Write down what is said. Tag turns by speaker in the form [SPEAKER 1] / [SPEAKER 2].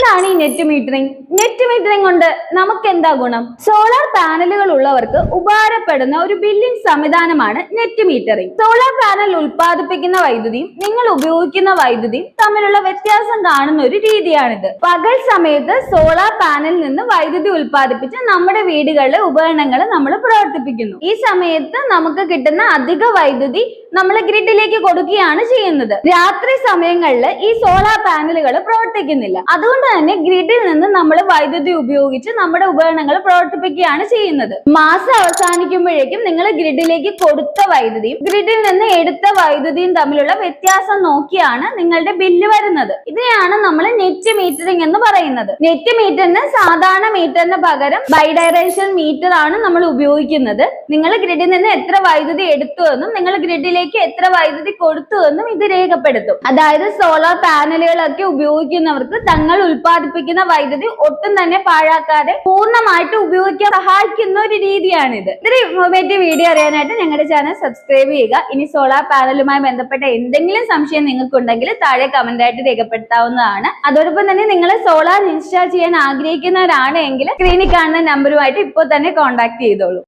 [SPEAKER 1] എന്താണ് ഈ net metering? Net metering കൊണ്ട് നമുക്ക് എന്താ ഗുണം? സോളാർ പാനലുകൾ ഉള്ളവർക്ക് ഉപകാരപ്പെടുന്ന ഒരു ബില്ലിംഗ് സംവിധാനമാണ് നെറ്റ് മീറ്ററിംഗ്. സോളാർ പാനൽ ഉൽപ്പാദിപ്പിക്കുന്ന വൈദ്യുതിയും നിങ്ങൾ ഉപയോഗിക്കുന്ന വൈദ്യുതിയും തമ്മിലുള്ള വ്യത്യാസം കാണുന്ന ഒരു രീതിയാണിത്. പകൽ സമയത്ത് സോളാർ പാനലിൽ നിന്ന് വൈദ്യുതി ഉൽപ്പാദിപ്പിച്ച് നമ്മുടെ വീടുകളിലെ ഉപകരണങ്ങൾ നമ്മൾ പ്രവർത്തിപ്പിക്കുന്നു. ഈ സമയത്ത് നമുക്ക് കിട്ടുന്ന അധിക വൈദ്യുതി നമ്മൾ ഗ്രിഡിലേക്ക് കൊടുക്കുകയാണ് ചെയ്യുന്നത്. രാത്രി സമയങ്ങളിൽ ഈ സോളാർ പാനലുകൾ പ്രവർത്തിക്കുന്നില്ല. അതുകൊണ്ട് തന്നെ ഗ്രിഡിൽ നിന്ന് നമ്മൾ വൈദ്യുതി ഉപയോഗിച്ച് നമ്മുടെ ഉപകരണങ്ങൾ പ്രവർത്തിപ്പിക്കുകയാണ് ചെയ്യുന്നത്. മാസം അവസാനിക്കുമ്പോഴേക്കും നിങ്ങൾ ഗ്രിഡിലേക്ക് കൊടുത്ത വൈദ്യുതിയും ഗ്രിഡിൽ നിന്ന് എടുത്ത വൈദ്യുതിയും തമ്മിലുള്ള വ്യത്യാസം നോക്കിയാണ് നിങ്ങളുടെ ബില്ല് വരുന്നത്. ഇതിനെയാണ് നമ്മൾ നെറ്റ് മീറ്ററിംഗ് എന്ന് പറയുന്നത്. നെറ്റ് മീറ്ററിന് സാധാരണ മീറ്ററിന് പകരം ബൈഡയറക്ഷൻ മീറ്റർ ആണ് നമ്മൾ ഉപയോഗിക്കുന്നത്. നിങ്ങൾ ഗ്രിഡിൽ നിന്ന് എത്ര വൈദ്യുതി എടുത്തു എന്നും നിങ്ങൾ ഗ്രിഡിലേക്ക് എത്ര വൈദ്യുതി കൊടുത്തു എന്നും ഇത് രേഖപ്പെടുത്തും. അതായത് സോളാർ പാനലുകളൊക്കെ ഉപയോഗിക്കുന്നവർക്ക് തങ്ങൾ ഉൽപ്പാദിപ്പിക്കുന്ന വൈദ്യുതി ഒട്ടും തന്നെ പാഴാക്കാതെ പൂർണ്ണമായിട്ട് ഉപയോഗിക്കാൻ സഹായിക്കുന്ന ഒരു രീതിയാണിത്. ഇതൊരു ഇൻഫോർമേറ്റീവ് വീഡിയോ അറിയാനായിട്ട് ഞങ്ങളുടെ ചാനൽ സബ്സ്ക്രൈബ് ചെയ്യുക. ഇനി സോളാർ പാനലുമായി ബന്ധപ്പെട്ട എന്തെങ്കിലും സംശയം നിങ്ങൾക്കുണ്ടെങ്കിൽ താഴെ കമന്റ് ആയിട്ട് രേഖപ്പെടുത്താവുന്നതാണ്. അതോടൊപ്പം തന്നെ നിങ്ങൾ സോളാർ ഇൻസ്റ്റാൾ ചെയ്യാൻ ആഗ്രഹിക്കുന്നവരാണെങ്കിൽ സ്ക്രീനിൽ കാണുന്ന നമ്പറുമായിട്ട് ഇപ്പോൾ തന്നെ കോൺടാക്ട് ചെയ്തോളൂ.